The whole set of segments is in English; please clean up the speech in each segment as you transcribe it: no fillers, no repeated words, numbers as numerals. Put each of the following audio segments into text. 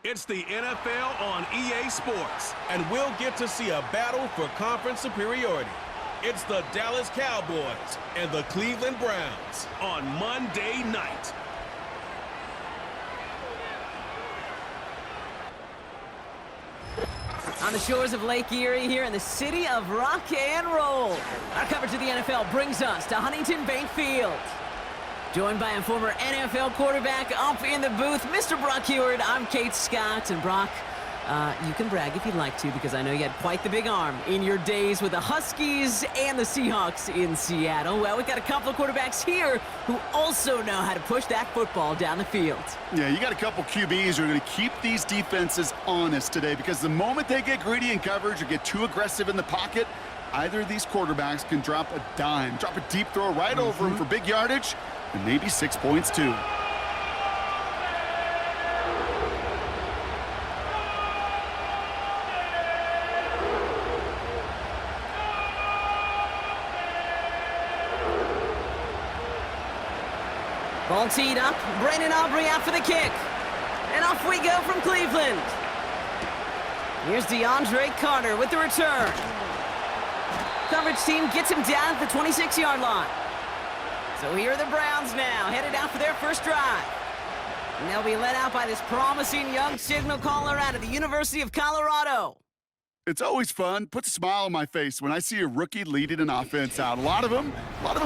It's the NFL on EA Sports, and we'll get to see a battle for conference superiority. It's the Dallas Cowboys and the Cleveland Browns on Monday night. On the shores of Lake Erie here in the city of rock and roll. Our coverage of the NFL brings us to Huntington Bank Field. Joined by a former NFL quarterback up in the booth, Mr. Brock Heward. I'm Kate Scott, and Brock, you can brag if you'd like to, because I know you had quite the big arm in your days with the Huskies and the Seahawks in Seattle. Well, we've got a couple of quarterbacks here who also know how to push that football down the field. Yeah, you got a couple QBs who are going to keep these defenses honest today, because the moment they get greedy in coverage or get too aggressive in the pocket, either of these quarterbacks can drop a dime, drop a deep throw right over him for big yardage, and maybe 6 points too. Ball teed up, Brandon Aubrey out for the kick. And off we go from Cleveland. Here's DeAndre Carter with the return. Coverage team gets him down at the 26-yard line. So here are the Browns now, headed out for their first drive. And they'll be led out by this promising young signal caller out of the University of Colorado. It's always fun, puts a smile on my face when I see a rookie leading an offense out. A lot of them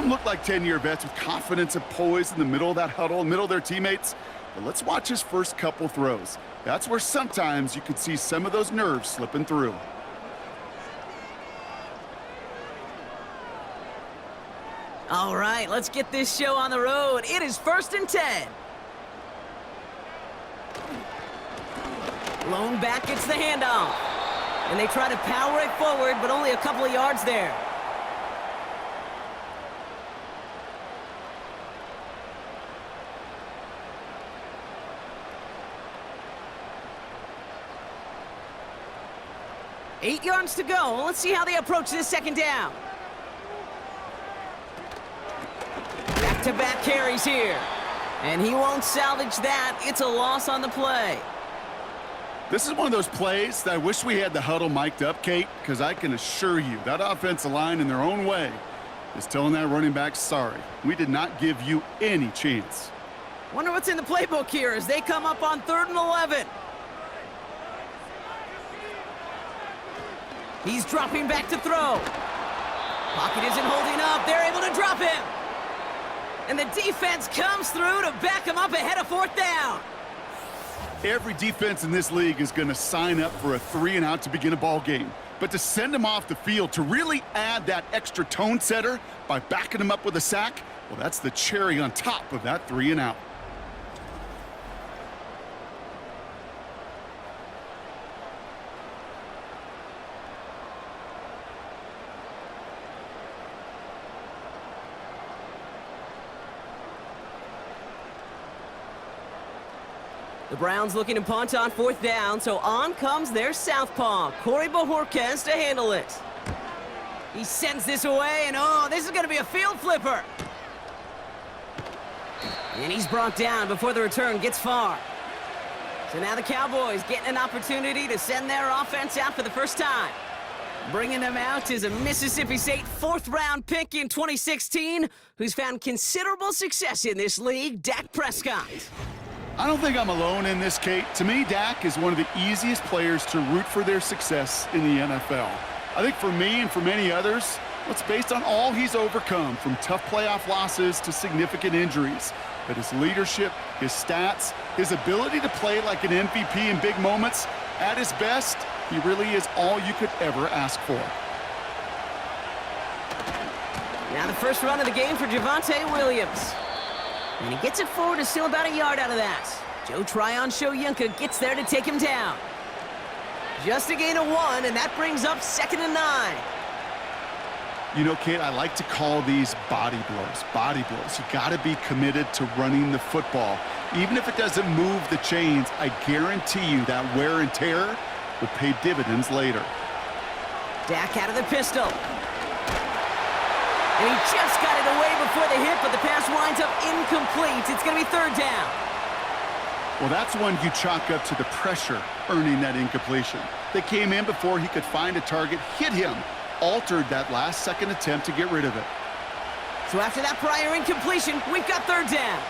look like 10-year vets with confidence and poise in the middle of that huddle, in the middle of their teammates. But let's watch his first couple throws. That's where sometimes you could see some of those nerves slipping through. All right, let's get this show on the road. It is 1st and 10. Lone back gets the handoff. And they try to power it forward, but only a couple of yards there. Eight yards to go. Let's see how they approach this second down. Back-to-back carries here. And he won't salvage that. It's a loss on the play. This is one of those plays that I wish we had the huddle mic'd up, Kate, because I can assure you that offensive line in their own way is telling that running back, sorry, we did not give you any chance. Wonder what's in the playbook here as they come up on 3rd and 11. He's dropping back to throw. Pocket isn't holding up. They're able to drop him. And the defense comes through to back him up ahead of 4th down. Every defense in this league is going to sign up for a 3-and-out to begin a ball game. But to send him off the field, to really add that extra tone setter by backing him up with a sack, well, that's the cherry on top of that 3-and-out. The Browns looking to punt on 4th down, so on comes their southpaw, Corey Bojorquez, to handle it. He sends this away, and oh, this is going to be a field flipper. And he's brought down before the return gets far. So now the Cowboys getting an opportunity to send their offense out for the first time. Bringing them out is a Mississippi State 4th-round pick in 2016, who's found considerable success in this league, Dak Prescott. I don't think I'm alone in this, Kate. To me, Dak is one of the easiest players to root for their success in the NFL. I think for me and for many others, it's based on all he's overcome, from tough playoff losses to significant injuries. But his leadership, his stats, his ability to play like an MVP in big moments, at his best, he really is all you could ever ask for. Now the first run of the game for Javonte Williams. And he gets it forward to still about a yard out of that. Joe Tryon-Shoyinka gets there to take him down. Just a gain of 1, and that brings up 2nd and 9. You know, Kate, I like to call these body blows. Body blows. You got to be committed to running the football. Even if it doesn't move the chains, I guarantee you that wear and tear will pay dividends later. Dak out of the pistol. And he just got it away before the hit, but the pass winds up incomplete. It's going to be 3rd down. Well, that's one you chalk up to the pressure earning that incompletion. They came in before he could find a target, hit him, altered that last-second attempt to get rid of it. So after that prior incompletion, we've got third down.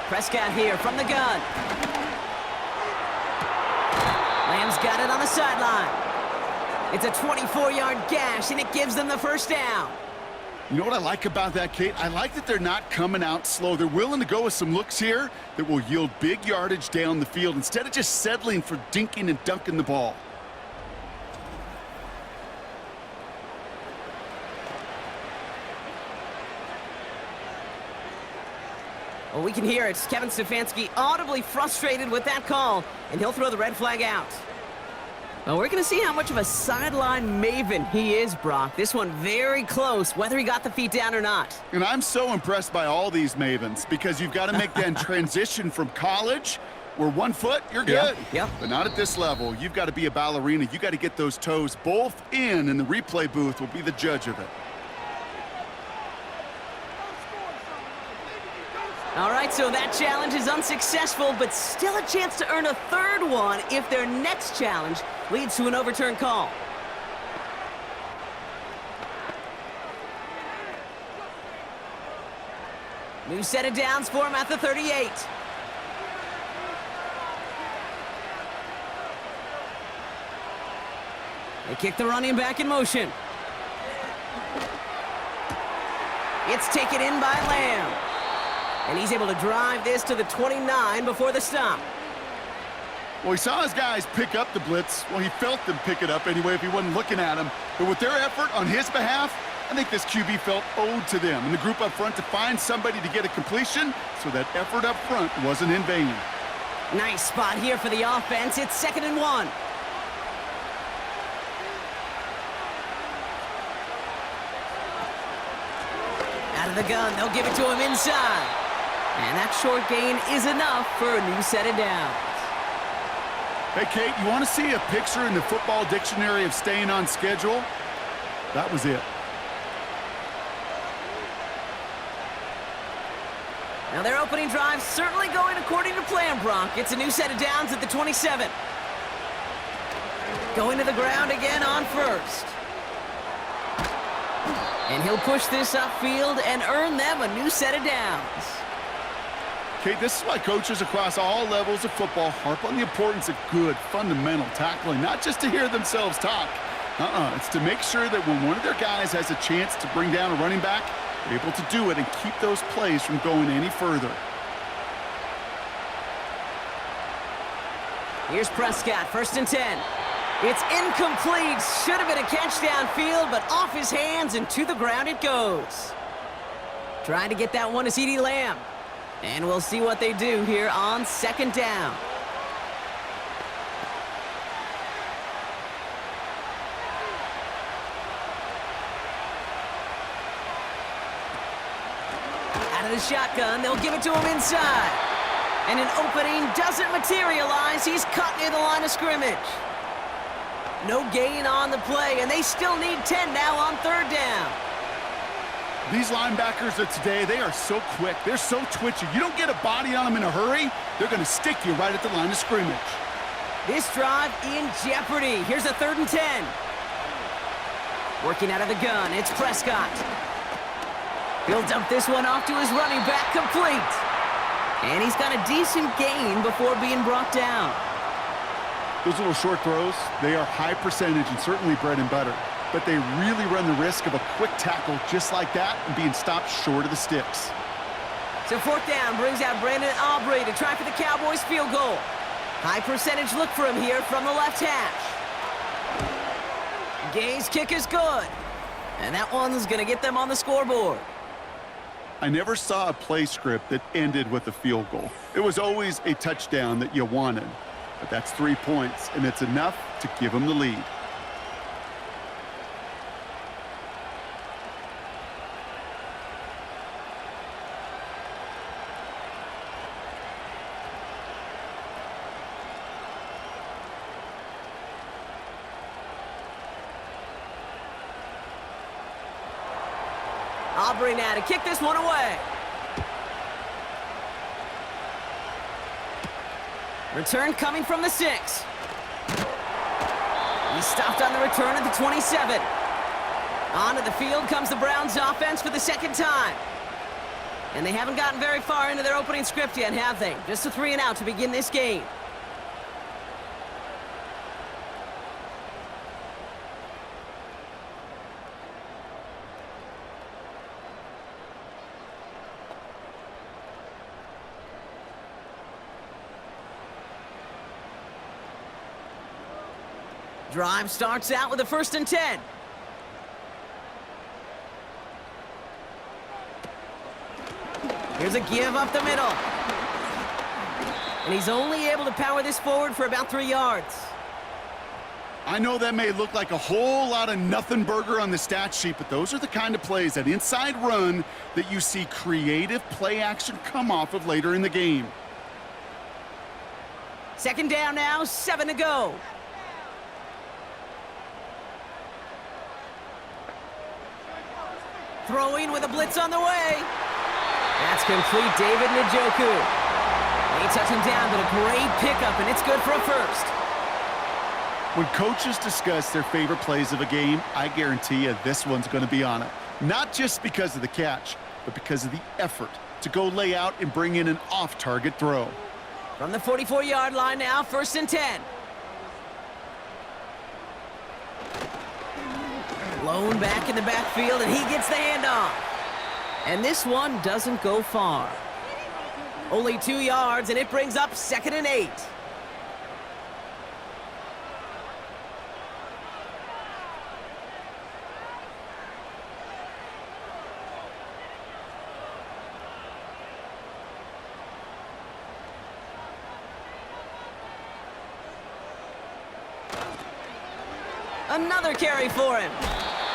Prescott here from the gun. Lamb's got it on the sideline. It's a 24-yard gash, and it gives them the first down. You know what I like about that, Kate? I like that they're not coming out slow. They're willing to go with some looks here that will yield big yardage down the field instead of just settling for dinking and dunking the ball. Well, we can hear it. Kevin Stefanski audibly frustrated with that call, and he'll throw the red flag out. Well, we're going to see how much of a sideline maven he is, Brock. This one very close, whether he got the feet down or not. And I'm so impressed by all these mavens because you've got to make that transition from college where 1 foot, you're good. Yep. But not at this level. You've got to be a ballerina. You've got to get those toes both in, and the replay booth will be the judge of it. All right, so that challenge is unsuccessful, but still a chance to earn a third one if their next challenge leads to an overturned call. New set of downs for him at the 38. They kick the running back in motion. It's taken in by Lamb. And he's able to drive this to the 29 before the stop. Well, he saw his guys pick up the blitz. Well, he felt them pick it up anyway if he wasn't looking at him. But with their effort on his behalf, I think this QB felt owed to them and the group up front to find somebody to get a completion, so that effort up front wasn't in vain. Nice spot here for the offense. It's 2nd and 1. Out of the gun, they'll give it to him inside. And that short gain is enough for a new set of downs. Hey, Kate, you want to see a picture in the football dictionary of staying on schedule? That was it. Now their opening drive certainly going according to plan, Brock. It's a new set of downs at the 27. Going to the ground again on first. And he'll push this upfield and earn them a new set of downs. Kate, this is why coaches across all levels of football harp on the importance of good, fundamental tackling, not just to hear themselves talk. It's to make sure that when one of their guys has a chance to bring down a running back, they're able to do it and keep those plays from going any further. Here's Prescott, 1st and 10. It's incomplete. Should have been a catch downfield, but off his hands and to the ground it goes. Trying to get that one to CeeDee Lamb. And we'll see what they do here on 2nd down. Out of the shotgun, they'll give it to him inside. And an opening doesn't materialize. He's cut near the line of scrimmage. No gain on the play, and they still need 10 now on 3rd down. These linebackers of today, they are so quick. They're so twitchy. You don't get a body on them in a hurry, they're going to stick you right at the line of scrimmage. This drive in jeopardy. Here's a 3rd and 10. Working out of the gun, it's Prescott. He'll dump this one off to his running back, complete. And he's got a decent gain before being brought down. Those little short throws, they are high percentage and certainly bread and butter. But they really run the risk of a quick tackle just like that and being stopped short of the sticks. So 4th down brings out Brandon Aubrey to try for the Cowboys field goal. High percentage look for him here from the left hash. Gay's kick is good. And that one's going to get them on the scoreboard. I never saw a play script that ended with a field goal. It was always a touchdown that you wanted. But that's 3 points, and it's enough to give them the lead. Aubrey now to kick this one away. Return coming from the 6. He stopped on the return at the 27. Onto the field comes the Browns offense for the second time. And they haven't gotten very far into their opening script yet, have they? Just a 3 and out to begin this game. Drive starts out with a 1st and 10. Here's a give up the middle. And he's only able to power this forward for about 3 yards. I know that may look like a whole lot of nothing burger on the stat sheet, but those are the kind of plays, that inside run, that you see creative play action come off of later in the game. 2nd down now, 7 to go. Throwing with a blitz on the way. That's complete, David Njoku. They touch him down, but a great pickup, and it's good for a 1st. When coaches discuss their favorite plays of a game, I guarantee you this one's going to be on it. Not just because of the catch, but because of the effort to go lay out and bring in an off-target throw. From the 44-yard line now, 1st and 10. Blown back in the backfield, and he gets the handoff. And this one doesn't go far. Only 2 yards, and it brings up 2nd and 8. Another carry for him.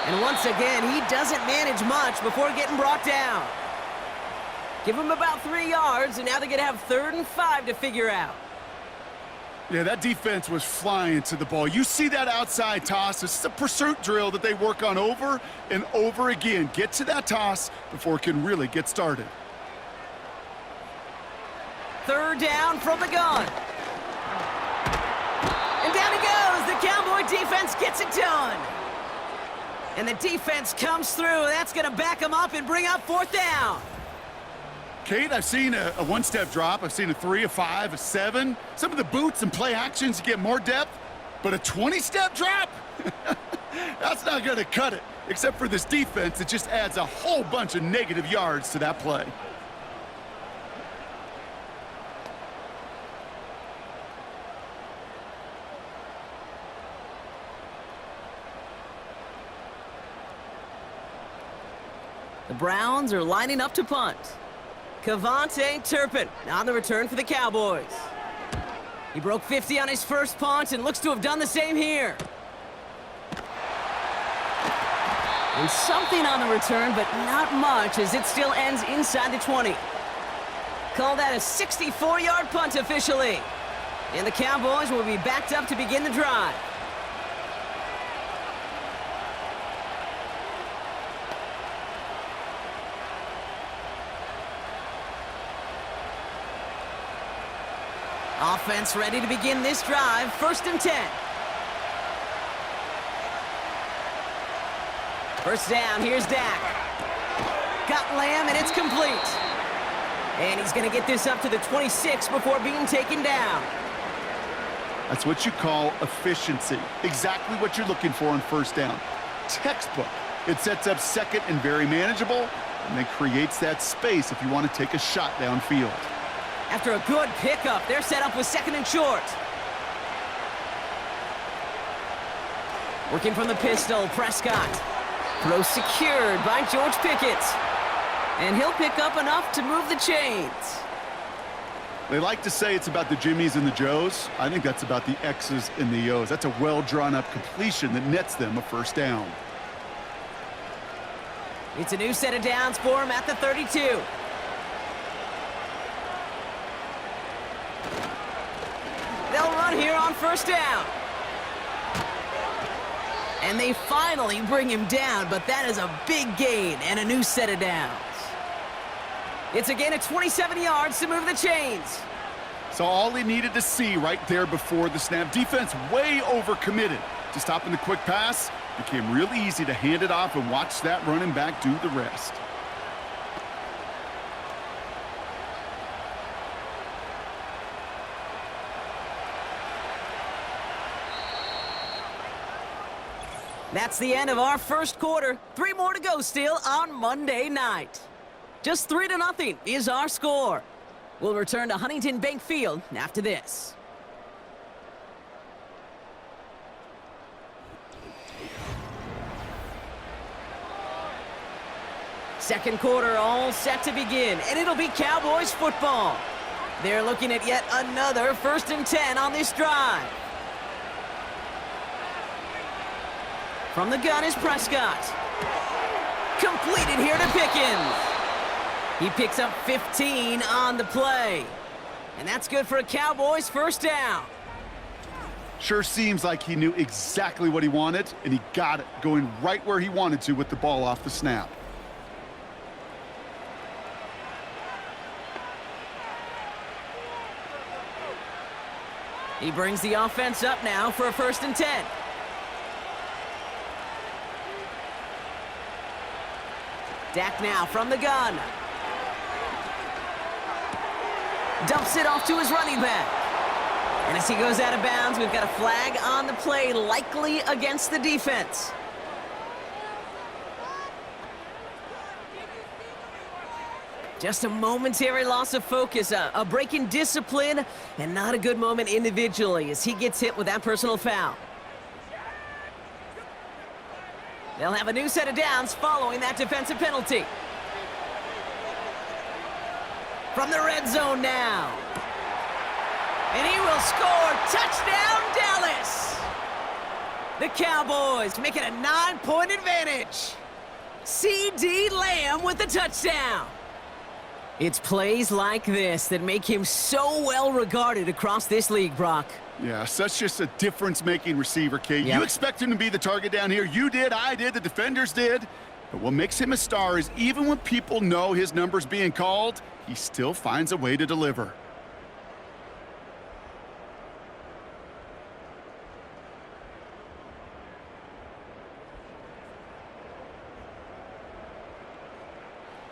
And once again, he doesn't manage much before getting brought down. Give him about 3 yards, and now they're going to have 3rd and 5 to figure out. Yeah, that defense was flying to the ball. You see that outside toss. This is a pursuit drill that they work on over and over again. Get to that toss before it can really get started. 3rd down from the gun. And down he goes. The Cowboy defense gets it done. And the defense comes through. That's going to back them up and bring up 4th down. Kate, I've seen a one-step drop. I've seen a 3, a 5, a 7. Some of the boots and play actions get more depth, but a 20-step drop? That's not going to cut it, except for this defense that just adds a whole bunch of negative yards to that play. The Browns are lining up to punt. Kavontae Turpin on the return for the Cowboys. He broke 50 on his first punt and looks to have done the same here. And something on the return, but not much, as it still ends inside the 20. Call that a 64-yard punt officially. And the Cowboys will be backed up to begin the drive. Offense ready to begin this drive. 1st and 10. 1st down, here's Dak. Got Lamb, and it's complete. And he's going to get this up to the 26 before being taken down. That's what you call efficiency. Exactly what you're looking for on 1st down. Textbook. It sets up 2nd and very manageable, and then creates that space if you want to take a shot downfield. After a good pickup, they're set up with 2nd and short. Working from the pistol, Prescott. Throw secured by George Pickett. And he'll pick up enough to move the chains. They like to say it's about the Jimmies and the Joes. I think that's about the X's and the O's. That's a well-drawn-up completion that nets them a 1st down. It's a new set of downs for him at the 32. They'll run here on 1st down. And they finally bring him down, but that is a big gain and a new set of downs. It's a gain of 27 yards to move the chains. So all he needed to see right there before the snap. Defense way overcommitted to stopping the quick pass. Became real easy to hand it off and watch that running back do the rest. That's the end of our first quarter. 3 more to go still on Monday night. Just 3-0 is our score. We'll return to Huntington Bank Field after this. Second quarter all set to begin, and it'll be Cowboys football. They're looking at yet another 1st and 10 on this drive. From the gun is Prescott. Completed here to Pickens. He picks up 15 on the play. And that's good for a Cowboys first down. Sure seems like he knew exactly what he wanted, and he got it going right where he wanted to with the ball off the snap. He brings the offense up now for a 1st and 10. Dak now from the gun. Dumps it off to his running back. And as he goes out of bounds, we've got a flag on the play, likely against the defense. Just a momentary loss of focus, a break in discipline, and not a good moment individually as he gets hit with that personal foul. They'll have a new set of downs following that defensive penalty. From the red zone now. And he will score. Touchdown, Dallas! The Cowboys make it a 9-point advantage. C.D. Lamb with the touchdown. It's plays like this that make him so well regarded across this league, Brock. Yeah, such just a difference-making receiver, Kate. Yep. You expect him to be the target down here. You did, I did, the defenders did. But what makes him a star is even when people know his number's being called, he still finds a way to deliver.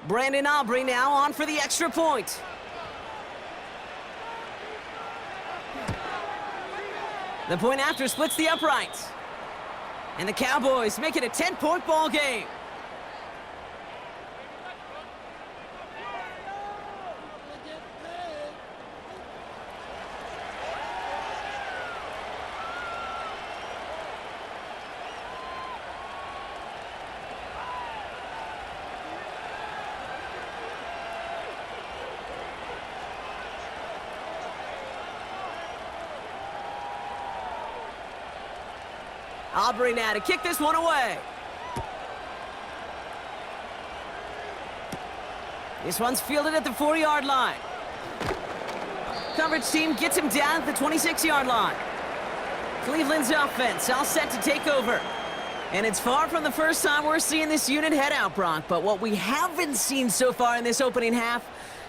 Brandon Aubrey now on for the extra point. The point after splits the uprights. And the Cowboys make it a 10-point ball game. Aubrey now to kick this one away. This one's fielded at the 4-yard line. Coverage team gets him down at the 26-yard line. Cleveland's offense all set to take over. And it's far from the first time we're seeing this unit head out, Brock. But what we haven't seen so far in this opening half,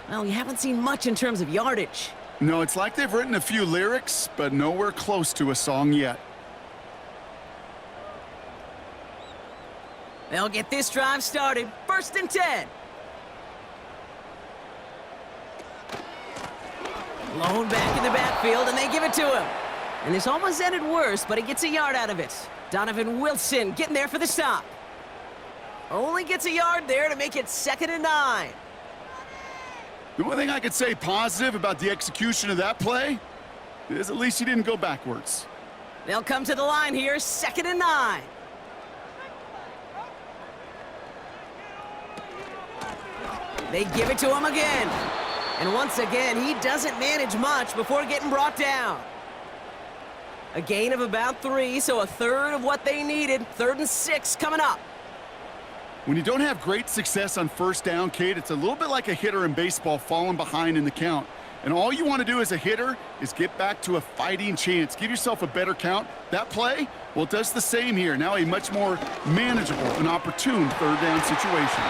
well, we haven't seen much in terms of yardage. No, it's like they've written a few lyrics, but nowhere close to a song yet. They'll get this drive started. 1st and 10. Blown back in the backfield, and they give it to him. And this almost ended worse, but he gets a yard out of it. Donovan Wilson getting there for the stop. Only gets a yard there to make it 2nd and 9. The only thing I could say positive about the execution of that play is at least he didn't go backwards. They'll come to the line here, 2nd and 9. They give it to him again. And once again, he doesn't manage much before getting brought down. A gain of about 3, so a third of what they needed. 3rd and 6 coming up. When you don't have great success on 1st down, Kate, it's a little bit like a hitter in baseball falling behind in the count. And all you want to do as a hitter is get back to a fighting chance. Give yourself a better count. That play, well, it does the same here. Now a much more manageable and opportune third down situation.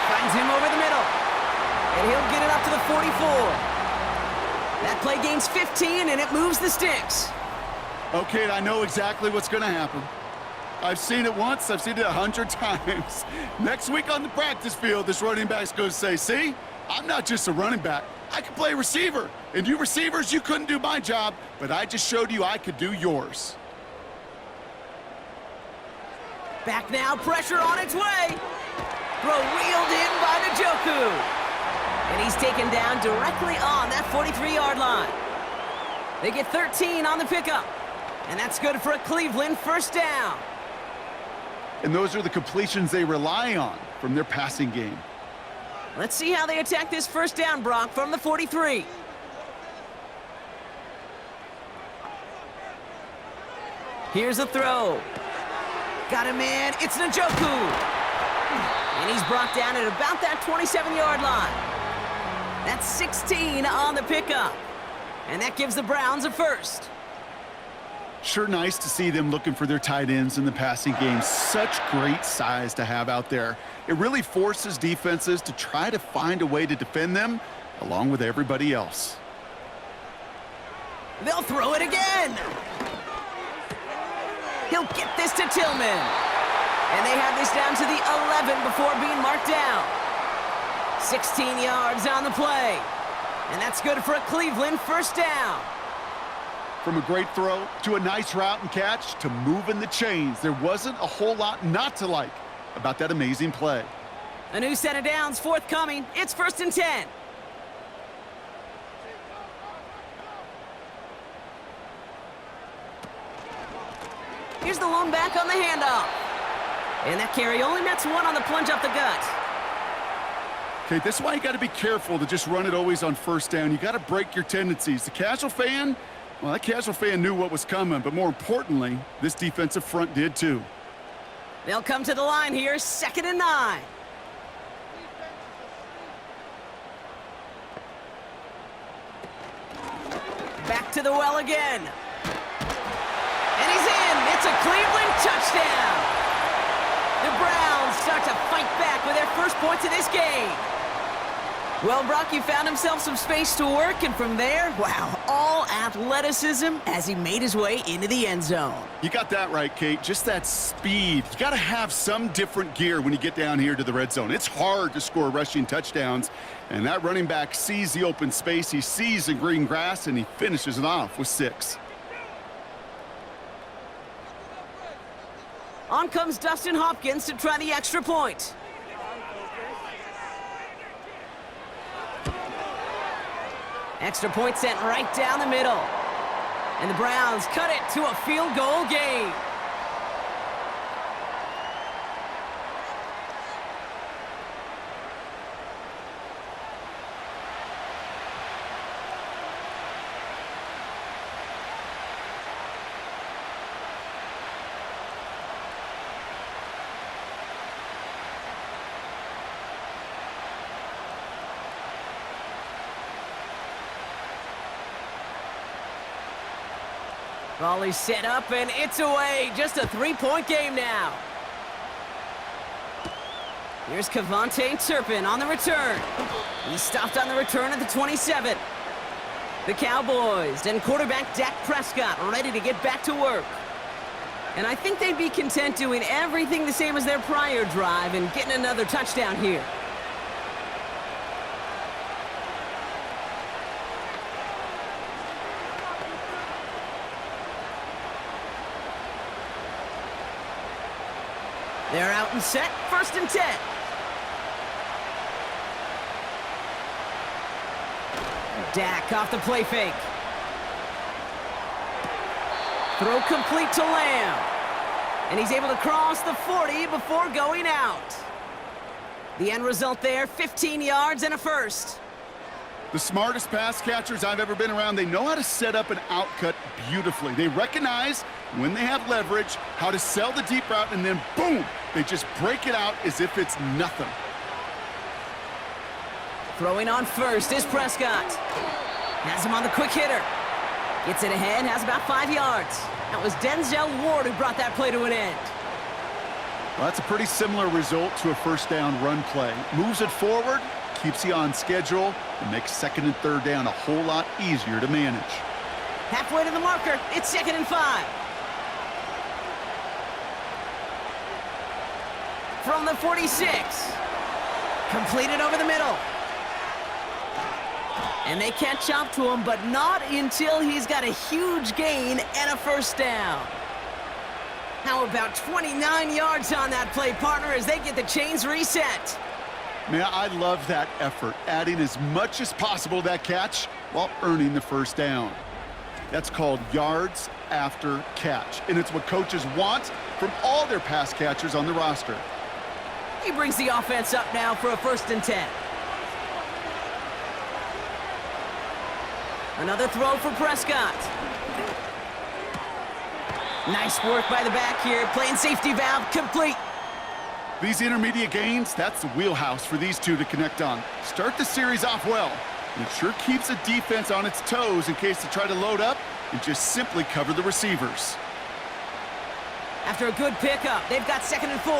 Finds him over the middle. And he'll get it up to the 44. That play gains 15, and it moves the sticks. Okay, I know exactly what's going to happen. I've seen it once. I've seen it 100 times. Next week on the practice field, this running back's going to say, see, I'm not just a running back. I can play receiver. And you receivers, you couldn't do my job, but I just showed you I could do yours. Back now, pressure on its way. Throw wheeled in by Njoku. And he's taken down directly on that 43-yard line. They get 13 on the pickup. And that's good for a Cleveland first down. And those are the completions they rely on from their passing game. Let's see how they attack this first down, Brock, from the 43. Here's a throw. Got him in. It's Njoku. And he's brought down at about that 27-yard line. That's 16 on the pickup. And that gives the Browns a first. Sure nice to see them looking for their tight ends in the passing game. Such great size to have out there. It really forces defenses to try to find a way to defend them along with everybody else. They'll throw it again. He'll get this to Tillman. And they have this down to the 11 before being marked down. 16 yards on the play. And that's good for a Cleveland first down. From a great throw to a nice route and catch to moving the chains, there wasn't a whole lot not to like about that amazing play. A new set of downs forthcoming. It's 1st and 10. Here's the lone back on the handoff. And that carry only nets one on the plunge up the gut. Okay, this is why you got to be careful to just run it always on first down. You got to break your tendencies. The casual fan, well, that casual fan knew what was coming, but more importantly, this defensive front did too. They'll come to the line here, 2nd and 9. Back to the well again. And he's in. It's a Cleveland touchdown. The Browns start to fight back with their first points of this game. Well, Brock, he found himself some space to work, and from there, wow, all athleticism as he made his way into the end zone. You got that right, Kate. Just that speed. You got to have some different gear when you get down here to the red zone. It's hard to score rushing touchdowns, and that running back sees the open space, he sees the green grass, and he finishes it off with 6. On comes Dustin Hopkins to try the extra point. Extra point sent right down the middle. And the Browns cut it to a field goal game. Volley set up, and it's away. Just a 3-point game now. Here's Kevontae Turpin on the return. He's stopped on the return at the 27. The Cowboys and quarterback Dak Prescott ready to get back to work. And I think they'd be content doing everything the same as their prior drive and getting another touchdown here. They're out and set, 1st and 10. Dak off the play fake. Throw complete to Lamb. And he's able to cross the 40 before going out. The end result there, 15 yards and a first. The smartest pass catchers I've ever been around, they know how to set up an outcut beautifully. They recognize when they have leverage, how to sell the deep route, and then boom, they just break it out as if it's nothing. Throwing on first is Prescott. Has him on the quick hitter. Gets it ahead, has about 5 yards. That was Denzel Ward who brought that play to an end. Well, that's a pretty similar result to a first down run play. Moves it forward, keeps you on schedule, and makes second and third down a whole lot easier to manage. Halfway to the marker, it's 2nd and 5. From the 46. Completed over the middle. And they catch up to him, but not until he's got a huge gain and a first down. How about 29 yards on that play, partner, as they get the chains reset? Man, I love that effort, adding as much as possible to that catch while earning the first down. That's called yards after catch, and it's what coaches want from all their pass catchers on the roster. He brings the offense up now for a 1st and 10. Another throw for Prescott. Nice work by the back here, playing safety valve complete. These intermediate gains, that's the wheelhouse for these two to connect on. Start the series off well. It sure keeps the defense on its toes in case they try to load up and just simply cover the receivers. After a good pickup, they've got 2nd and 4.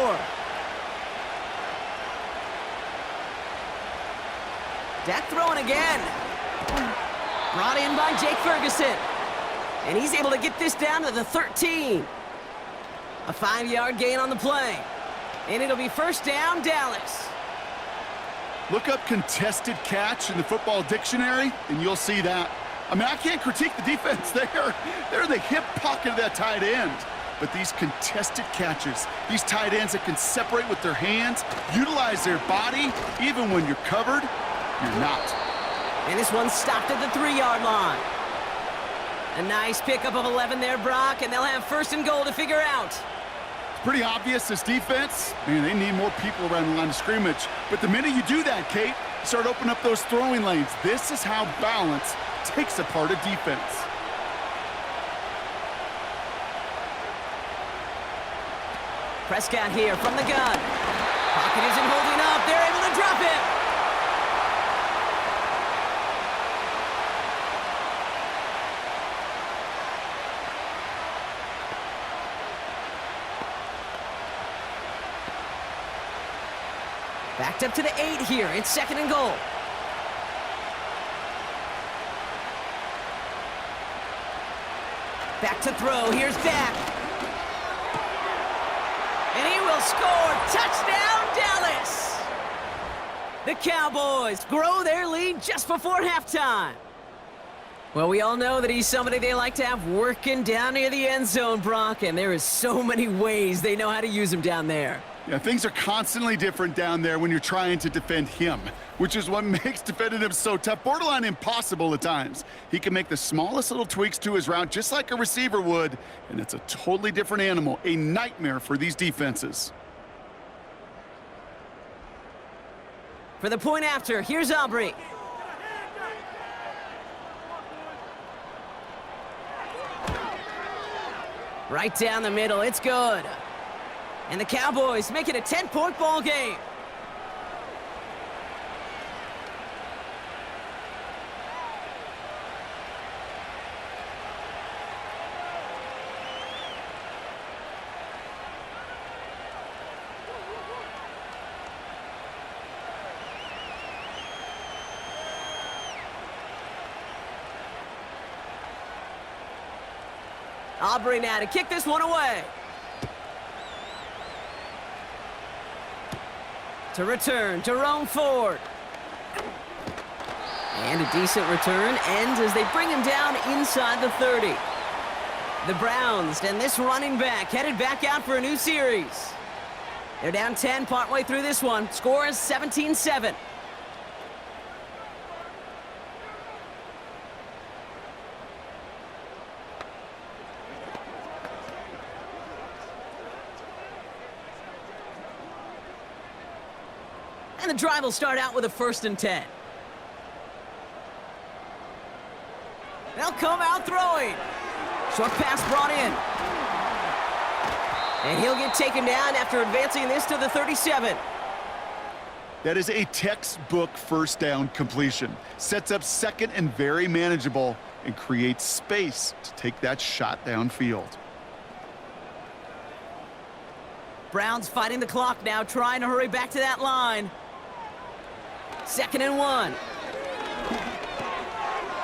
Dak throwing again. Brought in by Jake Ferguson. And he's able to get this down to the 13. A 5-yard gain on the play. And it'll be first down, Dallas. Look up contested catch in the football dictionary, and you'll see that. I mean, I can't critique the defense there. They're in the hip pocket of that tight end. But these contested catches, these tight ends that can separate with their hands, utilize their body, even when you're covered, you're not. And this one stopped at the 3-yard line. A nice pickup of 11 there, Brock, and they'll have 1st and goal to figure out. It's pretty obvious this defense, man, they need more people around the line of scrimmage. But the minute you do that, Kate, you start opening up those throwing lanes. This is how balance takes apart a defense. Prescott here from the gun. Pocket isn't holding up. They're able to drop it. Backed up to the 8 here. It's 2nd and goal. Back to throw. Here's Dak. And he will score. Touchdown, Dallas! The Cowboys grow their lead just before halftime. Well, we all know that he's somebody they like to have working down near the end zone, Brock, and there is so many ways they know how to use him down there. Yeah, things are constantly different down there when you're trying to defend him, which is what makes defending him so tough, borderline impossible at times. He can make the smallest little tweaks to his route just like a receiver would, and it's a totally different animal, a nightmare for these defenses. For the point after, here's Aubrey. Right down the middle, it's good. And the Cowboys make it a 10-point ball game. Aubrey now to kick this one away. To return, Jerome Ford. And a decent return ends as they bring him down inside the 30. The Browns and this running back headed back out for a new series. They're down 10 partway through this one. Score is 17-7. And the drive will start out with a 1st and 10. They'll come out throwing. Short pass brought in. And he'll get taken down after advancing this to the 37. That is a textbook first down completion. Sets up second and very manageable and creates space to take that shot downfield. Browns fighting the clock now, trying to hurry back to that line. 2nd and 1.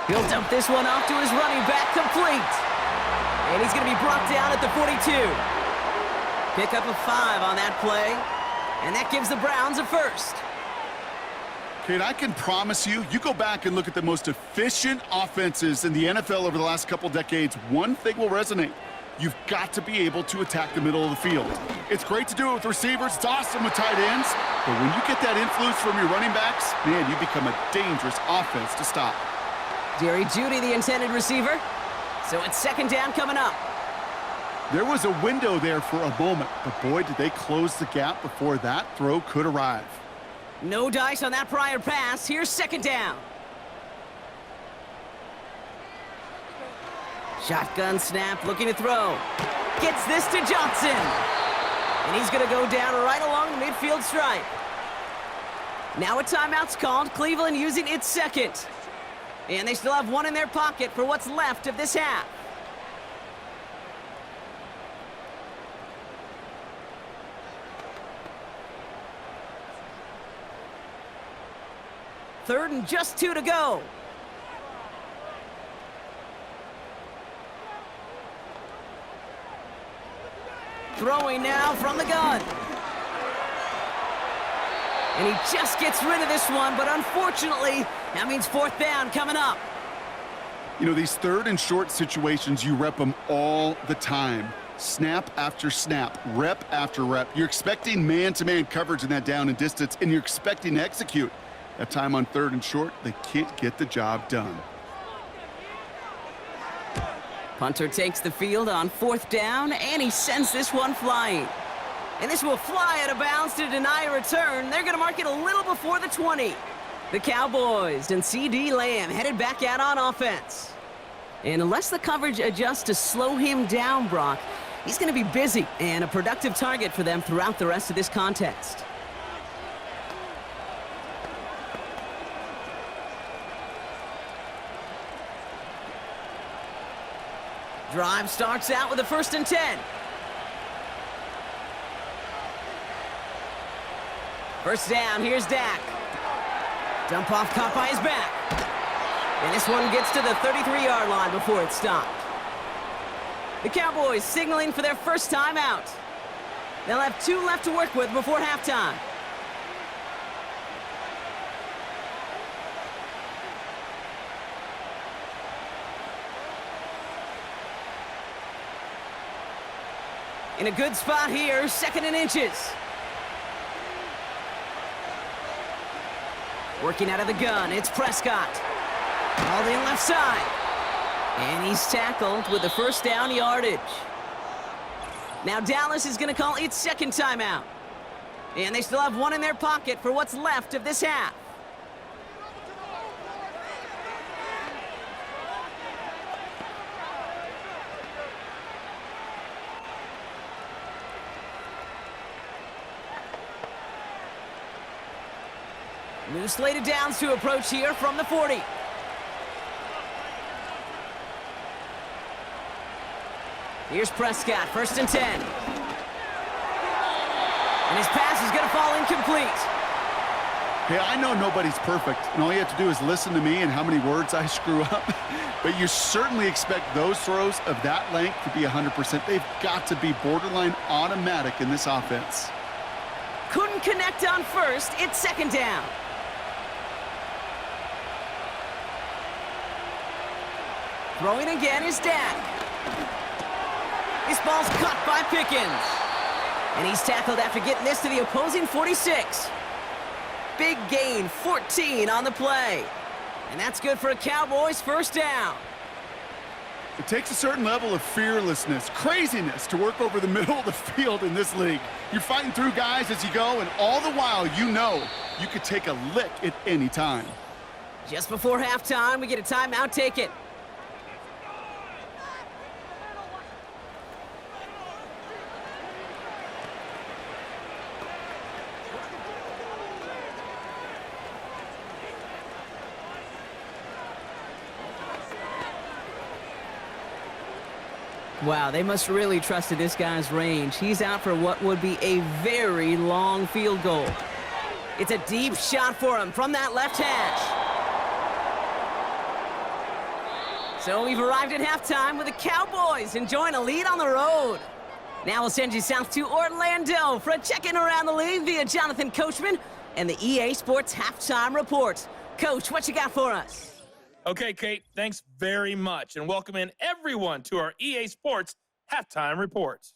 He'll dump this one off to his running back, complete. And he's going to be brought down at the 42. Pick up a 5 on that play, and that gives the Browns a first. Okay, and I can promise you, you go back and look at the most efficient offenses in the NFL over the last couple decades, one thing will resonate. You've got to be able to attack the middle of the field. It's great to do it with receivers. It's awesome with tight ends. But when you get that influence from your running backs, man, you become a dangerous offense to stop. Jerry Jeudy, the intended receiver. So it's 2nd down coming up. There was a window there for a moment, but boy, did they close the gap before that throw could arrive. No dice on that prior pass. Here's 2nd down. Shotgun snap, looking to throw. Gets this to Johnson. And he's going to go down right along the midfield stripe. Now a timeout's called. Cleveland using its second. And they still have one in their pocket for what's left of this half. Third and just 2 to go. Throwing now from the gun. And he just gets rid of this one, but unfortunately, that means 4th down coming up. You know, these 3rd and short situations, you rep them all the time. Snap after snap, rep after rep. You're expecting man-to-man coverage in that down and distance, and you're expecting to execute. That time on 3rd and short, they can't get the job done. Punter takes the field on 4th down, and he sends this one flying. And this will fly out of bounds to deny a return. They're going to mark it a little before the 20. The Cowboys and C.D. Lamb headed back out on offense. And unless the coverage adjusts to slow him down, Brock, he's going to be busy and a productive target for them throughout the rest of this contest. Drive starts out with a 1st and 10. 1st down, here's Dak. Dump off caught by his back. And this one gets to the 33-yard line before it's stopped. The Cowboys signaling for their first time out. They'll have 2 left to work with before halftime. In a good spot here, 2nd and inches. Working out of the gun, it's Prescott. All in left side. And he's tackled with the 1st down yardage. Now Dallas is going to call its 2nd timeout. And they still have one in their pocket for what's left of this half. New slate of downs to approach here from the 40. Here's Prescott, 1st and 10. And his pass is going to fall incomplete. Hey, I know nobody's perfect, and all you have to do is listen to me and how many words I screw up. But you certainly expect those throws of that length to be 100%. They've got to be borderline automatic in this offense. Couldn't connect on 1st. It's 2nd down. Throwing again is Dak. This ball's caught by Pickens. And he's tackled after getting this to the opposing 46. Big gain, 14 on the play. And that's good for a Cowboys 1st down. It takes a certain level of fearlessness, craziness to work over the middle of the field in this league. You're fighting through guys as you go, and all the while you know you could take a lick at any time. Just before halftime, we get a timeout taken. Wow, they must really trusted this guy's range. He's out for what would be a very long field goal. It's a deep shot for him from that left hash. So we've arrived at halftime with the Cowboys enjoying a lead on the road. Now we'll send you south to Orlando for a check-in around the league via Jonathan Coachman and the EA Sports Halftime Report. Coach, what you got for us? Okay, Kate, thanks very much, and welcome in everyone to our EA Sports Halftime Reports.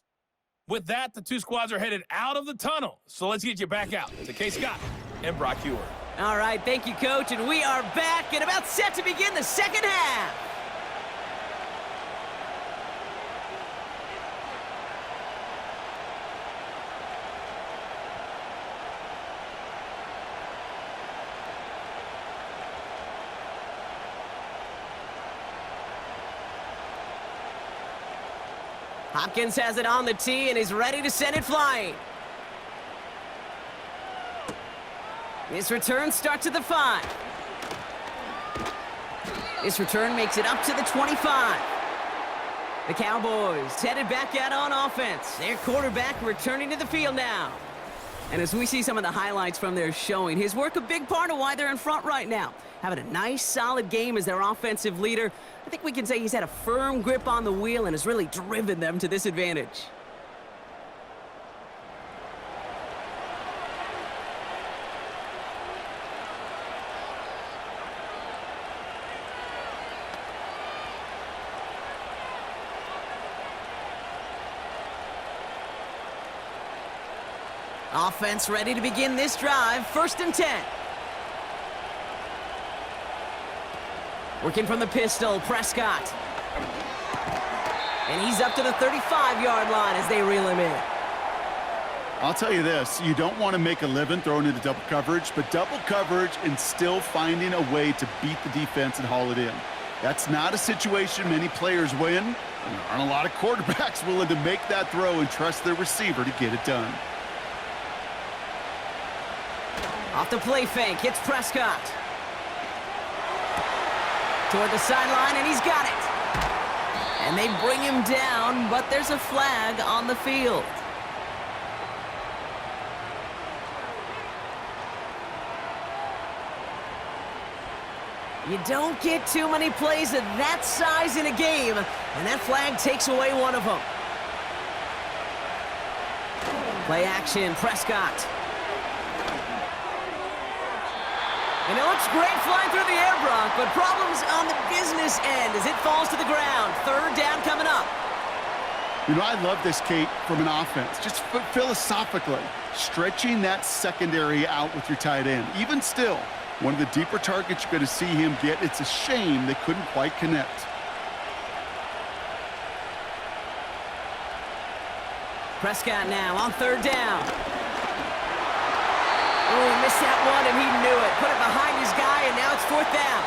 With that, the two squads are headed out of the tunnel, so let's get you back out to Kay Scott and Brock Hewer. All right, thank you, Coach, and we are back and about set to begin the second half. Hopkins has it on the tee and is ready to send it flying. This return starts at the 5. This return makes it up to the 25. The Cowboys headed back out on offense. Their quarterback returning to the field now. And as we see some of the highlights from their showing, his work a big part of why they're in front right now. Having a nice, solid game as their offensive leader. I think we can say he's had a firm grip on the wheel and has really driven them to this advantage. Offense ready to begin this drive. 1st and 10. Working from the pistol, Prescott. And he's up to the 35-yard line as they reel him in. I'll tell you this, you don't want to make a living throwing into double coverage, but double coverage and still finding a way to beat the defense and haul it in. That's not a situation many players win, and there aren't a lot of quarterbacks willing to make that throw and trust their receiver to get it done. Off the play fake, it's Prescott. Toward the sideline, and he's got it. And they bring him down, but there's a flag on the field. You don't get too many plays of that size in a game, and that flag takes away one of them. Play action, Prescott. And it looks great flying through the air, Brock, but problems on the business end as it falls to the ground. 3rd down coming up. You know, I love this, Kate, from an offense. Just philosophically, stretching that secondary out with your tight end. Even still, one of the deeper targets you're going to see him get. It's a shame they couldn't quite connect. Prescott now on 3rd down. Oh, he missed that one, and he knew it. Put it behind his guy, and now it's 4th down.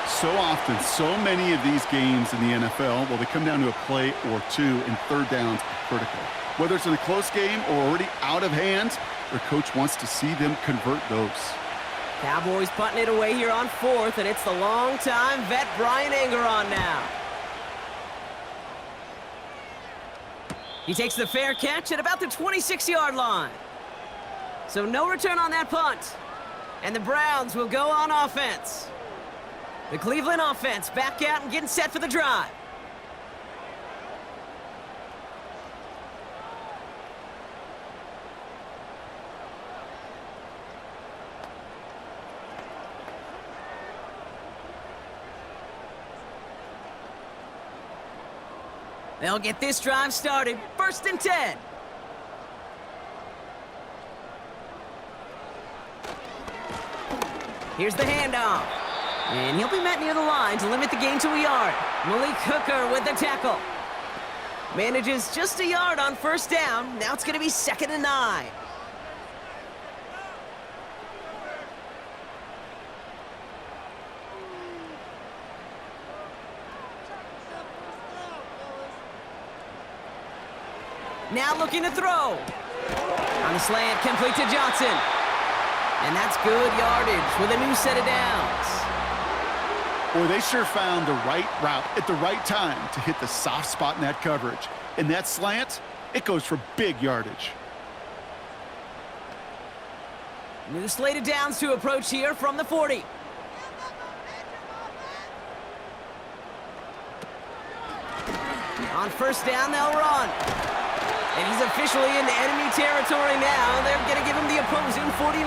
So often, so many of these games in the NFL, well, they come down to a play or two, and 3rd downs are critical. Whether it's in a close game or already out of hand, their coach wants to see them convert those. Cowboys punting it away here on 4th, and it's the long-time vet Brian Engeron now. He takes the fair catch at about the 26-yard line. So no return on that punt. And the Browns will go on offense. The Cleveland offense back out and getting set for the drive. They'll get this drive started. 1st and 10. Here's the handoff. And he'll be met near the line to limit the gain to a yard. Malik Hooker with the tackle. Manages just a yard on 1st down. Now it's going to be 2nd and 9. Now looking to throw. On the slant, complete to Johnson. And that's good yardage with a new set of downs. Boy, they sure found the right route at the right time to hit the soft spot in that coverage. And that slant, it goes for big yardage. New slated downs to approach here from the 40. On first down, they'll run. And he's officially into enemy territory now. They're going to give him the opposing 49.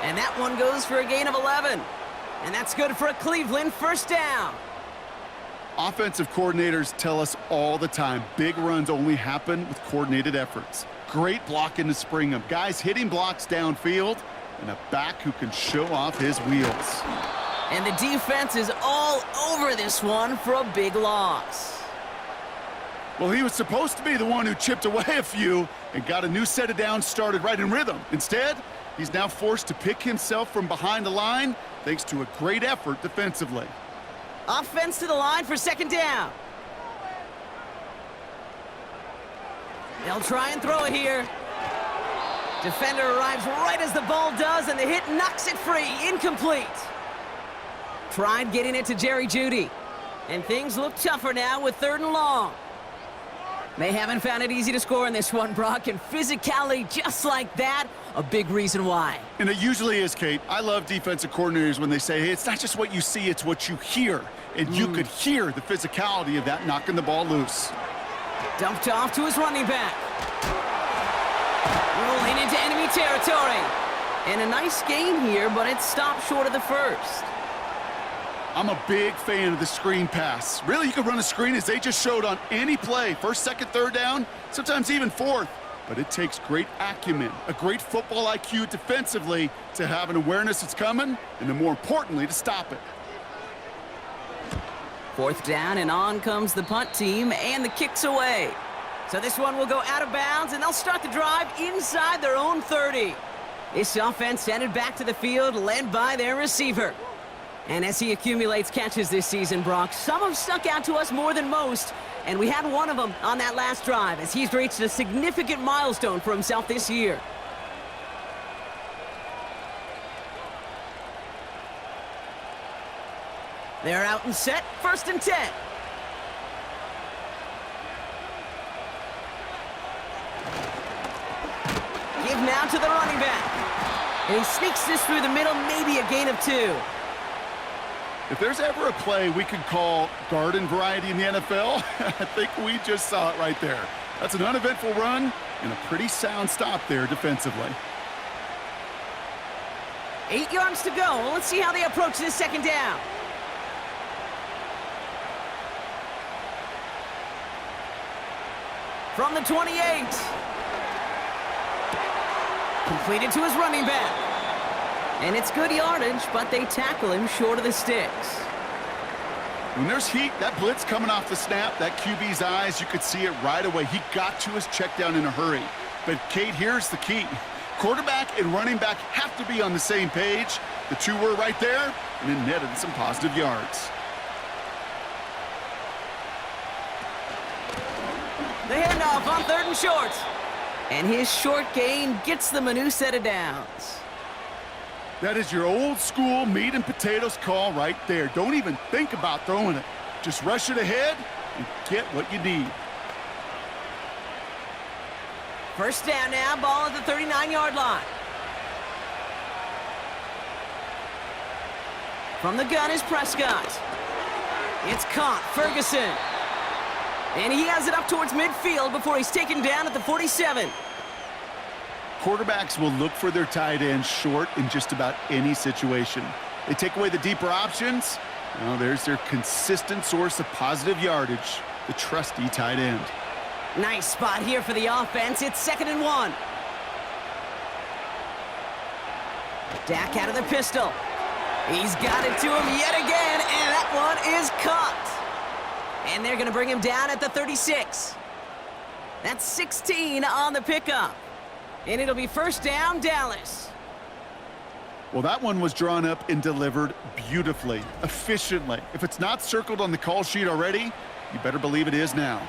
And that one goes for a gain of 11. And that's good for a Cleveland first down. Offensive coordinators tell us all the time, big runs only happen with coordinated efforts. Great blocking to spring them. Guys hitting blocks downfield, and a back who can show off his wheels. And the defense is all over this one for a big loss. Well, he was supposed to be the one who chipped away a few and got a new set of downs started right in rhythm. Instead, he's now forced to pick himself from behind the line thanks to a great effort defensively. Offense to the line for second down. They'll try and throw it here. Defender arrives right as the ball does, and the hit knocks it free. Incomplete. Tried getting it to Jerry Jeudy. And things look tougher now with 3rd and long. They haven't found it easy to score in this one, Brock, and physicality just like that, a big reason why. And it usually is, Kate. I love defensive coordinators when they say, hey, it's not just what you see, it's what you hear. And you could hear the physicality of that knocking the ball loose. Dumped off to his running back. Rolling into enemy territory. And a nice gain here, but it stopped short of the first. I'm a big fan of the screen pass. Really, you can run a screen as they just showed on any play. 1st, 2nd, 3rd down, sometimes even 4th. But it takes great acumen, a great football IQ defensively to have an awareness it's coming, and then more importantly, to stop it. 4th down, and on comes the punt team, and the kick's away. So this one will go out of bounds, and they'll start the drive inside their own 30. This offense headed back to the field, led by their receiver. And as he accumulates catches this season, Brock, some have stuck out to us more than most, and we had one of them on that last drive as he's reached a significant milestone for himself this year. They're out and set, 1st and 10. Give now to the running back. And he sneaks this through the middle, maybe a gain of 2. If there's ever a play we could call garden variety in the NFL, I think we just saw it right there. That's an uneventful run and a pretty sound stop there defensively. 8 yards to go. Let's see how they approach this 2nd down. From the 28. Completed to his running back. And it's good yardage, but they tackle him short of the sticks. When there's heat, that blitz coming off the snap, that QB's eyes, you could see it right away. He got to his check down in a hurry. But, Kate, here's the key. Quarterback and running back have to be on the same page. The two were right there, and it netted some positive yards. The handoff on 3rd and short. And his short gain gets them a new set of downs. That is your old school meat and potatoes call right there. Don't even think about throwing it. Just rush it ahead and get what you need. 1st down now, ball at the 39-yard line. From the gun is Prescott. It's caught, Ferguson. And he has it up towards midfield before he's taken down at the 47. Quarterbacks will look for their tight end short in just about any situation. They take away the deeper options. Well, there's their consistent source of positive yardage, the trusty tight end. Nice spot here for the offense. It's 2nd and 1. Dak out of the pistol. He's got it to him yet again, and that one is caught. And they're going to bring him down at the 36. That's 16 on the pickup. And it'll be 1st down, Dallas. Well, that one was drawn up and delivered beautifully, efficiently. If it's not circled on the call sheet already, you better believe it is now.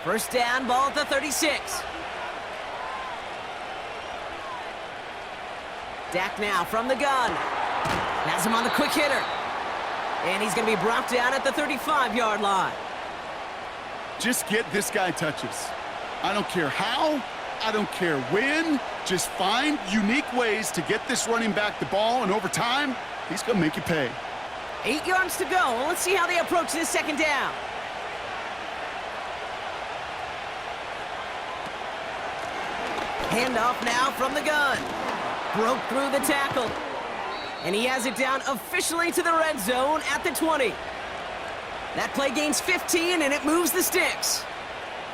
1st down, ball at the 36. Dak now from the gun. Has him on the quick hitter. And he's going to be brought down at the 35-yard line. Just get this guy touches. I don't care how, I don't care when. Just find unique ways to get this running back the ball, and over time, he's going to make you pay. 8 yards to go. Well, let's see how they approach this second down. Handoff now from the gun. Broke through the tackle. And he has it down officially to the red zone at the 20. That play gains 15, and it moves the sticks.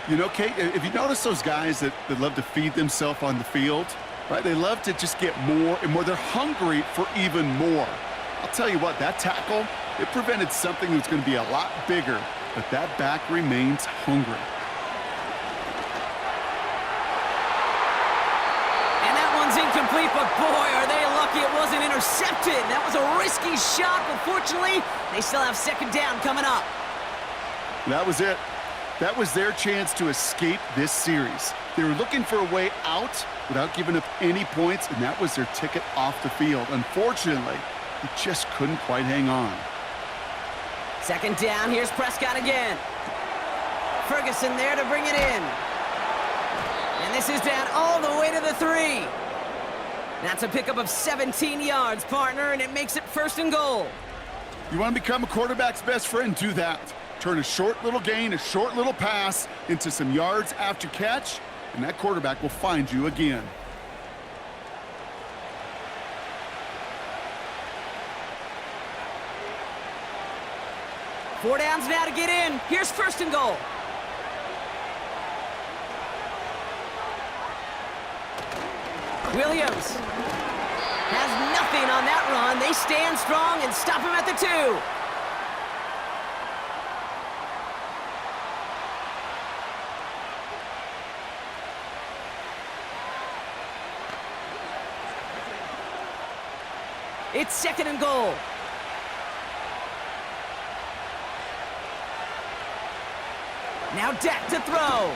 You know, Kate, if you notice those guys that love to feed themselves on the field, right? They love to just get more and more. They're hungry for even more. I'll tell you what, that tackle, it prevented something that's going to be a lot bigger, but that back remains hungry. And that one's incomplete, but boy, are they lucky it wasn't intercepted. That was a risky shot, but fortunately, they still have second down coming up. That was it. That was their chance to escape this series. They were looking for a way out without giving up any points, and that was their ticket off the field. Unfortunately, he just couldn't quite hang on. Second down, here's Prescott again. Ferguson there to bring it in. And this is down all the way to the 3. That's a pickup of 17 yards, partner, and it makes it 1st and goal. You want to become a quarterback's best friend? Do that. Turn a short little gain, a short little pass into some yards after catch, and that quarterback will find you again. Four downs now to get in. Here's 1st and goal. Williams has nothing on that run. They stand strong and stop him at the 2. It's 2nd and goal. Now Dak to throw.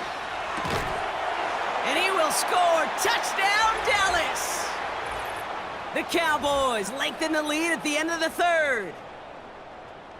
And he will score. Touchdown, Dallas! The Cowboys lengthen the lead at the end of the 3rd.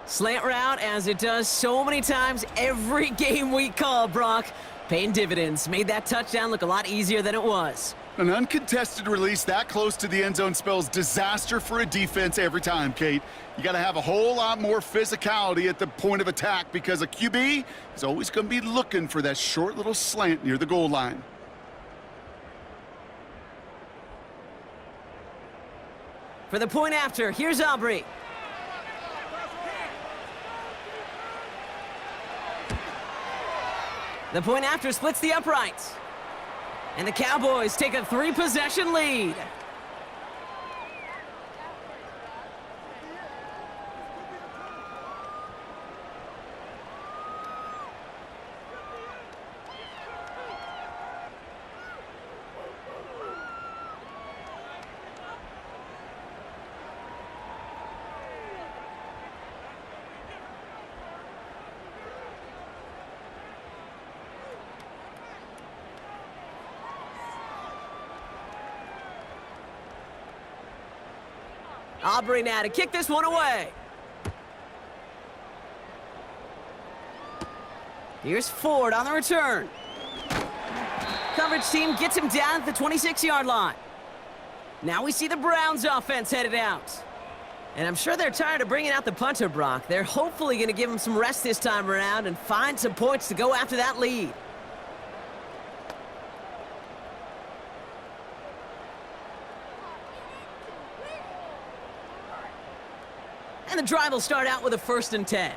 Slant route, as it does so many times every game we call, Brock. Paying dividends. Made that touchdown look a lot easier than it was. An uncontested release that close to the end zone spells disaster for a defense every time, Kate. You got to have a whole lot more physicality at the point of attack because a QB is always going to be looking for that short little slant near the goal line. For the point after, here's Aubrey. The point after splits the uprights. And the Cowboys take a 3-possession lead. Aubrey now to kick this one away. Here's Ford on the return. Coverage team gets him down at the 26-yard line. Now we see the Browns offense headed out. And I'm sure they're tired of bringing out the punter, Brock. They're hopefully going to give him some rest this time around and find some points to go after that lead. And the drive will start out with a 1st and 10.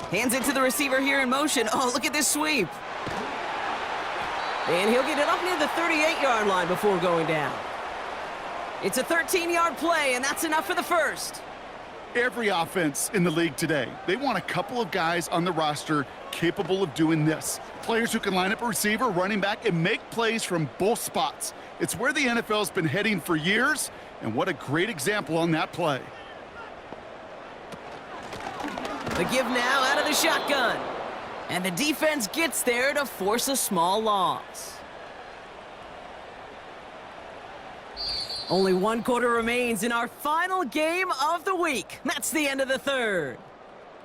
Hands it to the receiver here in motion. Oh, look at this sweep. And he'll get it up near the 38-yard line before going down. It's a 13-yard play, and that's enough for the 1st. Every offense in the league today, they want a couple of guys on the roster capable of doing this. Players who can line up a receiver, running back, and make plays from both spots. It's where the NFL's been heading for years, and what a great example on that play. The give now out of the shotgun. And the defense gets there to force a small loss. Only one quarter remains in our final game of the week. That's the end of the third.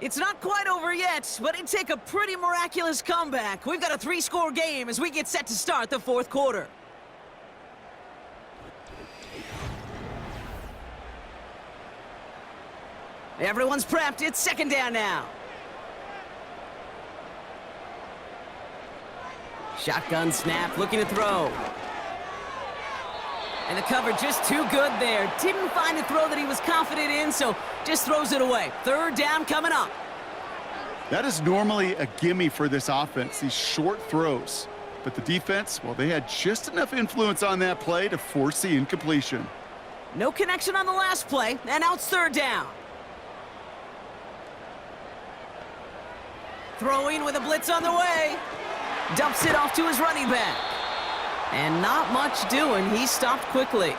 It's not quite over yet, but it'd take a pretty miraculous comeback. We've got a 3-score game as we get set to start the fourth quarter. Everyone's prepped. It's second down now. Shotgun snap, looking to throw. And the cover just too good there. Didn't find a throw that he was confident in, so just throws it away. Third down coming up. That is normally a gimme for this offense, these short throws. But the defense, well, they had just enough influence on that play to force the incompletion. No connection on the last play, and now it's third down. Throwing with a blitz on the way. Dumps it off to his running back. And not much doing. He stopped quickly.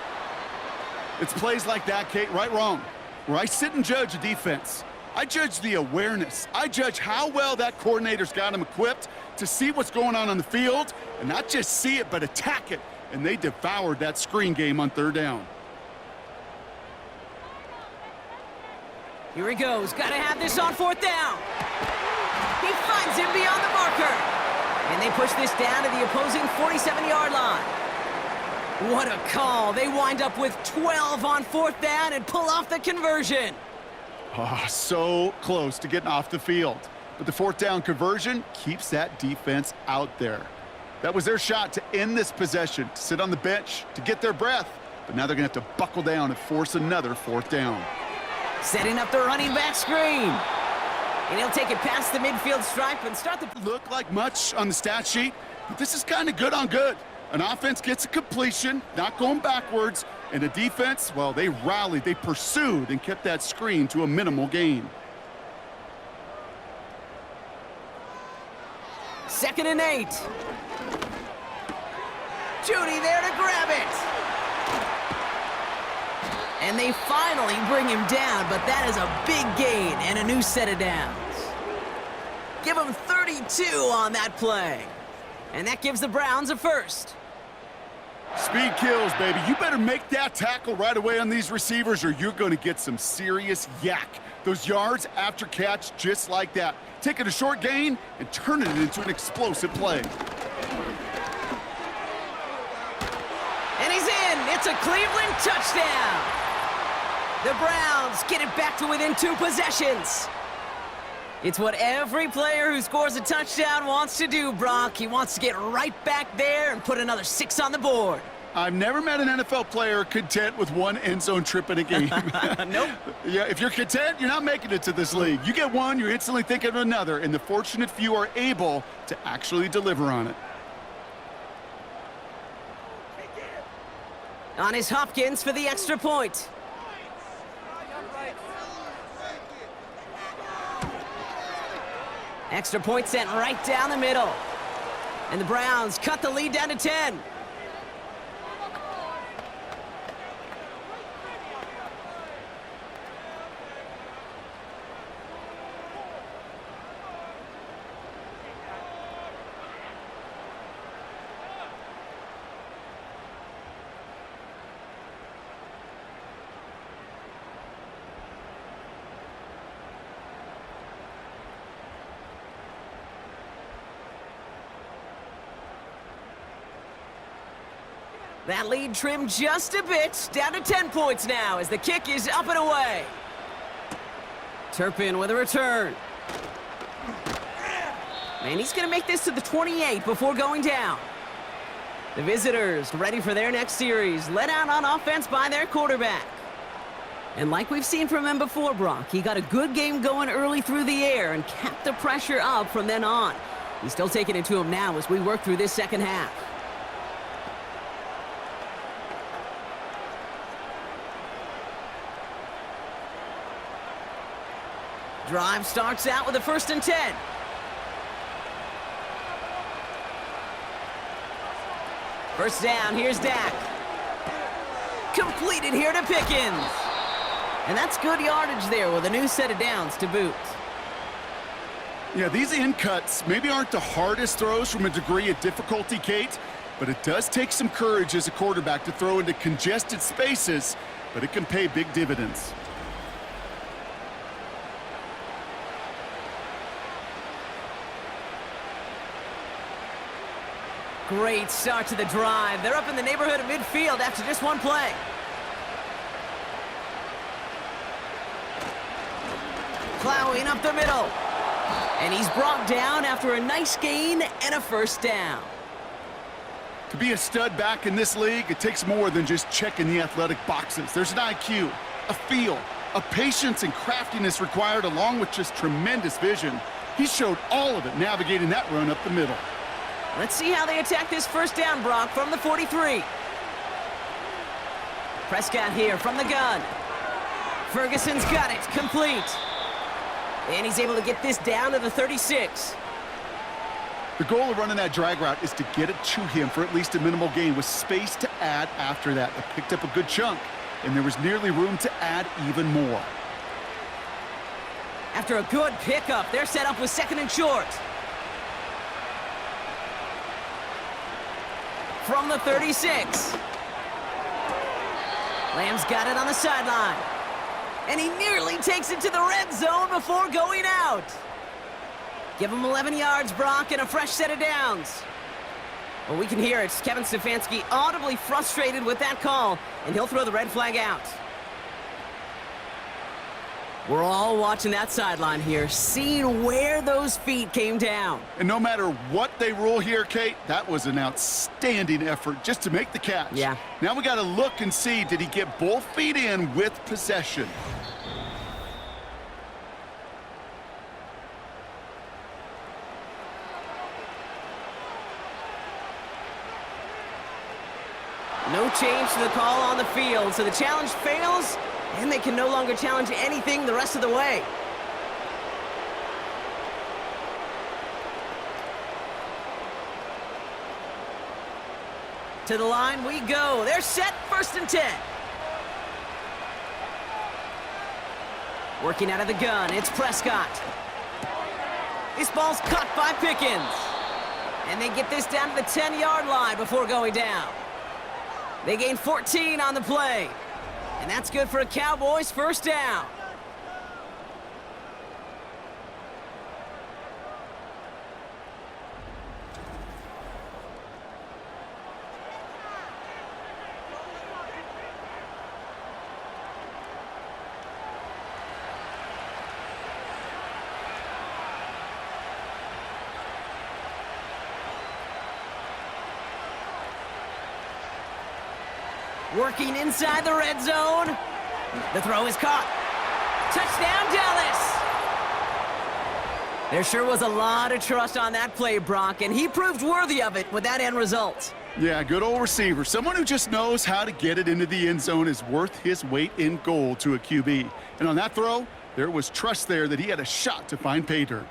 It's plays like that, Kate, right, wrong, where I sit and judge a defense. I judge the awareness. I judge how well that coordinator's got him equipped to see what's going on the field, and not just see it, but attack it. And they devoured that screen game on third down. Here he goes. Got to have this on fourth down. He finds him beyond the marker. And they push this down to the opposing 47-yard line. What a call. They wind up with 12 on fourth down and pull off the conversion. Oh, so close to getting off the field. But the fourth down conversion keeps that defense out there. That was their shot to end this possession, to sit on the bench, to get their breath. But now they're going to have to buckle down and force another fourth down. Setting up the running back screen. And he'll take it past the midfield stripe and start the... Look like much on the stat sheet, but this is kind of good on good. An offense gets a completion, not going backwards, and the defense, well, they rallied, they pursued, and kept that screen to a minimal gain. 2nd and 8. Judy there to grab it. And they finally bring him down, but that is a big gain and a new set of downs. Give him 32 on that play. And that gives the Browns a first. Speed kills, baby. You better make that tackle right away on these receivers or you're going to get some serious yak. Those yards after catch just like that. Taking a short gain and turning it into an explosive play. And he's in. It's a Cleveland touchdown. The Browns get it back to within 2 possessions. It's what every player who scores a touchdown wants to do, Brock. He wants to get right back there and put another 6 on the board. I've never met an NFL player content with one end zone trip in a game. Nope. Yeah, if you're content, you're not making it to this league. You get one, you're instantly thinking of another, and the fortunate few are able to actually deliver on it. On his Hopkins for the extra point. Extra point sent right down the middle. And the Browns cut the lead down to 10. That lead trimmed just a bit, down to 10 points now as the kick is up and away. Turpin with a return. And he's going to make this to the 28 before going down. The visitors ready for their next series, led out on offense by their quarterback. And like we've seen from him before, Brock, he got a good game going early through the air and kept the pressure up from then on. He's still taking it to him now as we work through this second half. Drive starts out with a 1st and 10. First down, here's Dak. Completed here to Pickens. And that's good yardage there with a new set of downs to boot. Yeah, these in cuts maybe aren't the hardest throws from a degree of difficulty, Kate, but it does take some courage as a quarterback to throw into congested spaces, but it can pay big dividends. Great start to the drive. They're up in the neighborhood of midfield after just one play. Plowing up the middle. And he's brought down after a nice gain and a first down. To be a stud back in this league, it takes more than just checking the athletic boxes. There's an IQ, a feel, a patience and craftiness required along with just tremendous vision. He showed all of it navigating that run up the middle. Let's see how they attack this first down, Brock, from the 43. Prescott here from the gun. Ferguson's got it, complete. And he's able to get this down to the 36. The goal of running that drag route is to get it to him for at least a minimal gain with space to add after that. They picked up a good chunk, and there was nearly room to add even more. After a good pickup, they're set up with 2nd and short. From the 36. Lamb's got it on the sideline. And he nearly takes it to the red zone before going out. Give him 11 yards, Brock, and a fresh set of downs. Well, we can hear it. Kevin Stefanski audibly frustrated with that call, and he'll throw the red flag out. We're all watching that sideline here, seeing where those feet came down. And no matter what they rule here, Kate, that was an outstanding effort just to make the catch. Yeah. Now we got to look and see, did he get both feet in with possession? No change to the call on the field, so the challenge fails, and they can no longer challenge anything the rest of the way. To the line we go. They're set, 1st and 10. Working out of the gun, it's Prescott. This ball's caught by Pickens. And they get this down to the 10-yard line before going down. They gain 14 on the play. And that's good for a Cowboys first down. Working inside the red zone. The throw is caught. Touchdown, Dallas! There sure was a lot of trust on that play, Brock, and he proved worthy of it with that end result. Yeah, good old receiver. Someone who just knows how to get it into the end zone is worth his weight in gold to a QB. And on that throw, there was trust there that he had a shot to find pay dirt.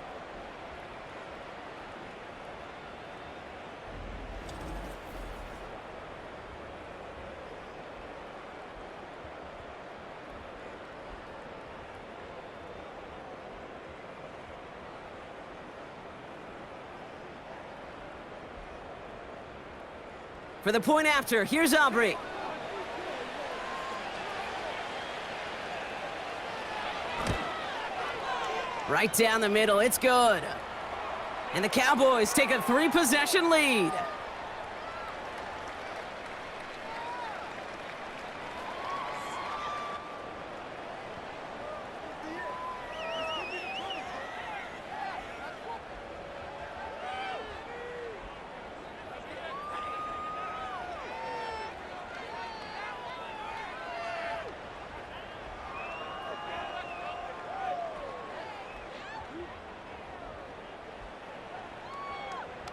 For the point after, here's Aubrey. Right down the middle, it's good. And the Cowboys take a 3-possession lead.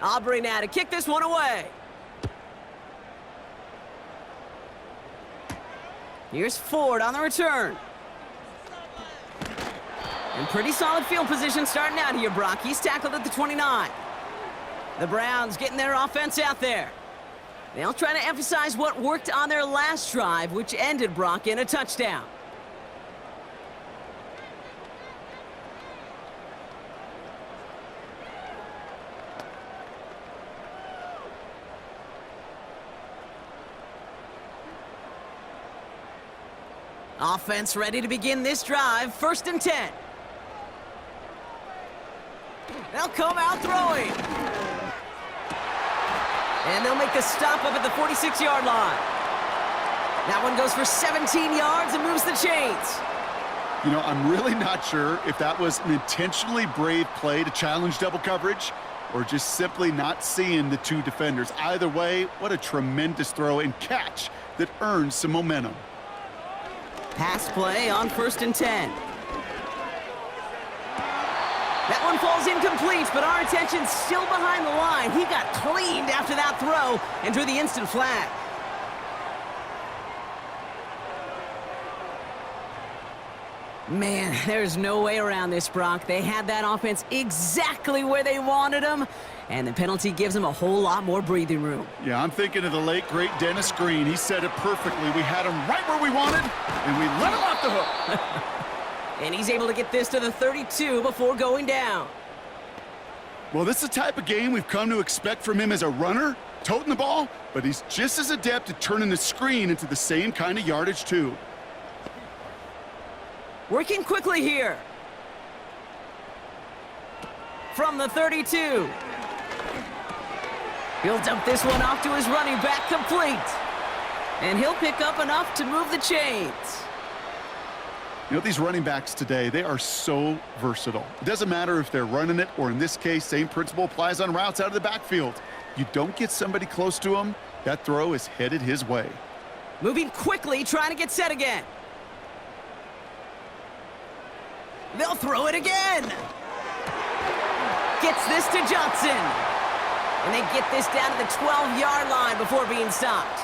Aubrey now to kick this one away. Here's Ford on the return. And pretty solid field position starting out here, Brock. He's tackled at the 29. The Browns getting their offense out there. They'll try to emphasize what worked on their last drive, which ended, Brock, in a touchdown. Offense ready to begin this drive. 1st and 10. They'll come out throwing. And they'll make the stop up at the 46-yard line. That one goes for 17 yards and moves the chains. You know, I'm really not sure if that was an intentionally brave play to challenge double coverage or just simply not seeing the two defenders. Either way, what a tremendous throw and catch that earns some momentum. Pass play on 1st and 10. That one falls incomplete, but our attention's still behind the line. He got cleaned after that throw and drew the instant flag. Man, there's no way around this, Brock. They had that offense exactly where they wanted them, and the penalty gives them a whole lot more breathing room. Yeah, I'm thinking of the late, great Dennis Green. He said it perfectly. We had him right where we wanted, and we let him off the hook. And he's able to get this to the 32 before going down. Well, this is the type of game we've come to expect from him as a runner, toting the ball, but he's just as adept at turning the screen into the same kind of yardage, too. Working quickly here. From the 32. He'll dump this one off to his running back, complete. And he'll pick up enough to move the chains. You know, these running backs today, they are so versatile. It doesn't matter if they're running it, or in this case, same principle applies on routes out of the backfield. You don't get somebody close to him, that throw is headed his way. Moving quickly, trying to get set again. They'll throw it again. Gets this to Johnson. And they get this down to the 12-yard line before being stopped.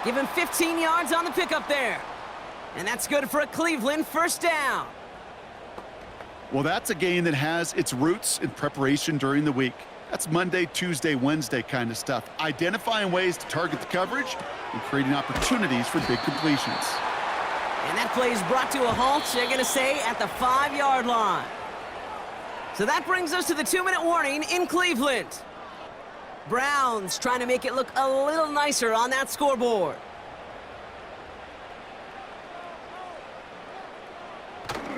Give him 15 yards on the pickup there. And that's good for a Cleveland 1st down. Well, that's a game that has its roots in preparation during the week. That's Monday, Tuesday, Wednesday kind of stuff. Identifying ways to target the coverage and creating opportunities for big completions. And that play is brought to a halt, they're going to say, at the 5-yard line. So that brings us to the 2-minute warning in Cleveland. Browns trying to make it look a little nicer on that scoreboard.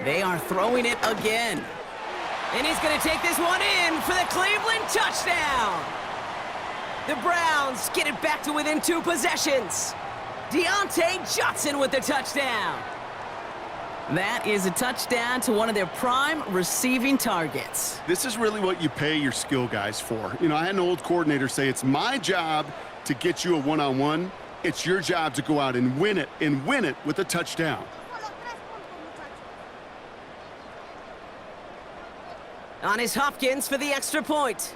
They are throwing it again. And he's going to take this one in for the Cleveland touchdown. The Browns get it back to within 2 possessions. Deontay Johnson with the touchdown. That is a touchdown to one of their prime receiving targets. This is really what you pay your skill guys for. You know, I had an old coordinator say, it's my job to get you a one-on-one. It's your job to go out and win it with a touchdown. On his Hopkins for the extra point.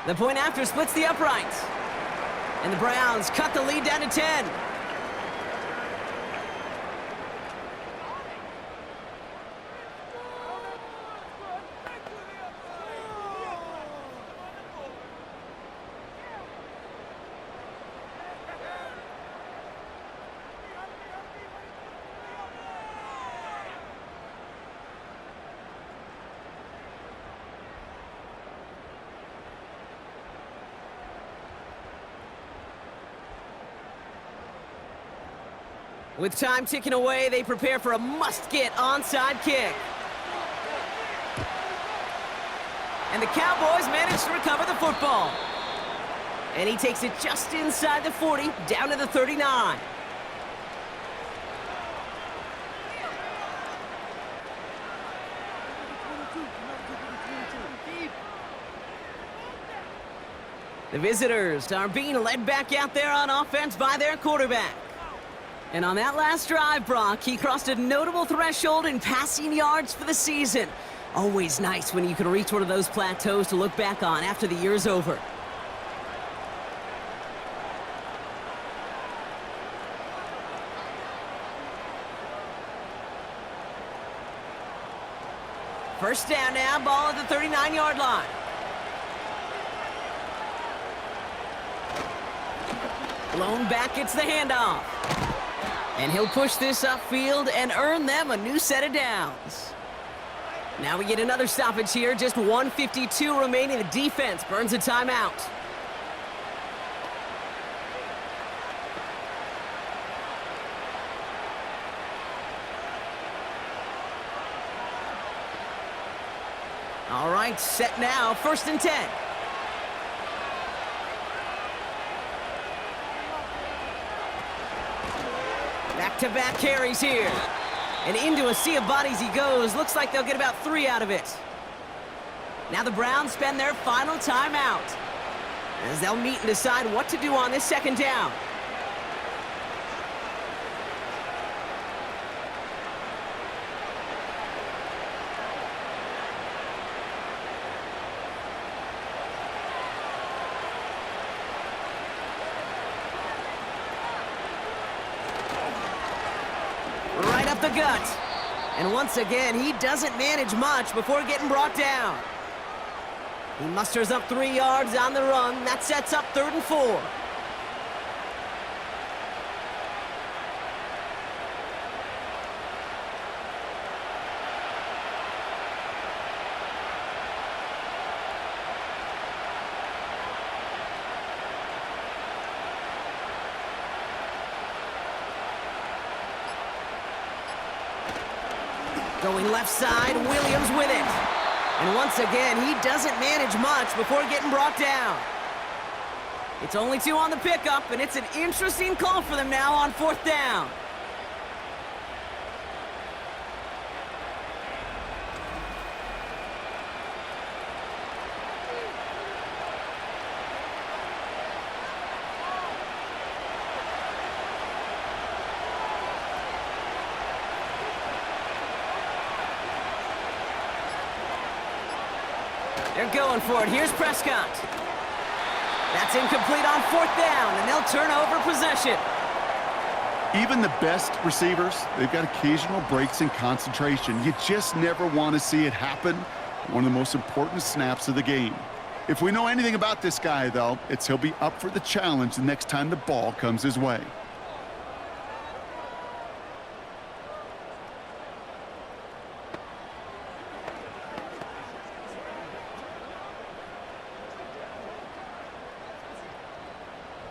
The point after splits the uprights. And the Browns cut the lead down to 10. With time ticking away, they prepare for a must-get onside kick. And the Cowboys manage to recover the football. And he takes it just inside the 40, down to the 39. The visitors are being led back out there on offense by their quarterback. And on that last drive, Brock, he crossed a notable threshold in passing yards for the season. Always nice when you can reach one of those plateaus to look back on after the year's over. First down now, ball at the 39-yard line. Blown back, gets the handoff. And he'll push this upfield and earn them a new set of downs. Now we get another stoppage here. Just 1:52 remaining. The defense burns a timeout. All right, set now, 1st and 10. Back-to-back carries here. And into a sea of bodies he goes. Looks like they'll get about 3 out of it. Now the Browns spend their final timeout as they'll meet and decide what to do on this 2nd down. Right up the gut. And once again, he doesn't manage much before getting brought down. He musters up 3 yards on the run. That sets up 3rd and 4. Going left side, Williams with it. And once again, he doesn't manage much before getting brought down. It's only 2 on the pickup, and it's an interesting call for them now on 4th down. They're going for it. Here's Prescott. That's incomplete on 4th down, and they'll turn over possession. Even the best receivers, they've got occasional breaks in concentration. You just never want to see it happen. One of the most important snaps of the game. If we know anything about this guy, though, it's he'll be up for the challenge the next time the ball comes his way.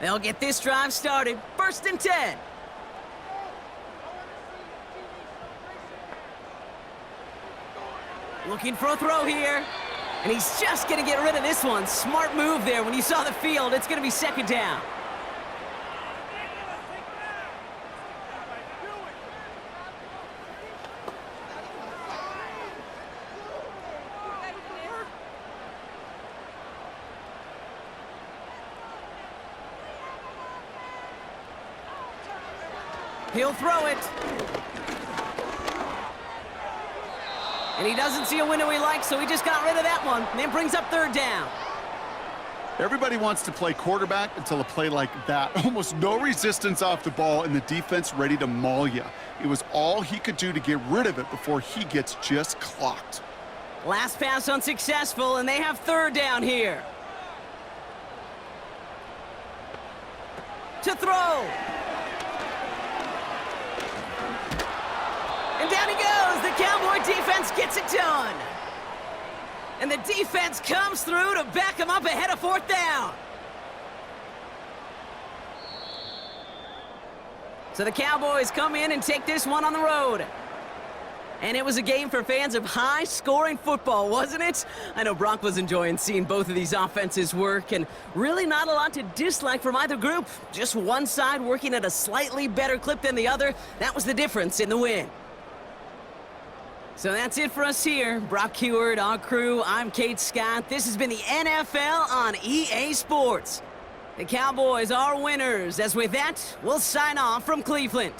They'll get this drive started. 1st and 10. Looking for a throw here. And he's just going to get rid of this one. Smart move there. When you saw the field, it's going to be 2nd down. He'll throw it. And he doesn't see a window he likes, so he just got rid of that one. And then brings up 3rd down. Everybody wants to play quarterback until a play like that. Almost no resistance off the ball and the defense ready to maul you. It was all he could do to get rid of it before he gets just clocked. Last pass unsuccessful, and they have 3rd down here. To throw. And down he goes. The Cowboy defense gets it done. And the defense comes through to back him up ahead of 4th down. So the Cowboys come in and take this one on the road. And it was a game for fans of high-scoring football, wasn't it? I know Brock was enjoying seeing both of these offenses work, and really not a lot to dislike from either group. Just one side working at a slightly better clip than the other. That was the difference in the win. So that's it for us here. Brock Heward, our crew, I'm Kate Scott. This has been the NFL on EA Sports. The Cowboys are winners. As with that, we'll sign off from Cleveland.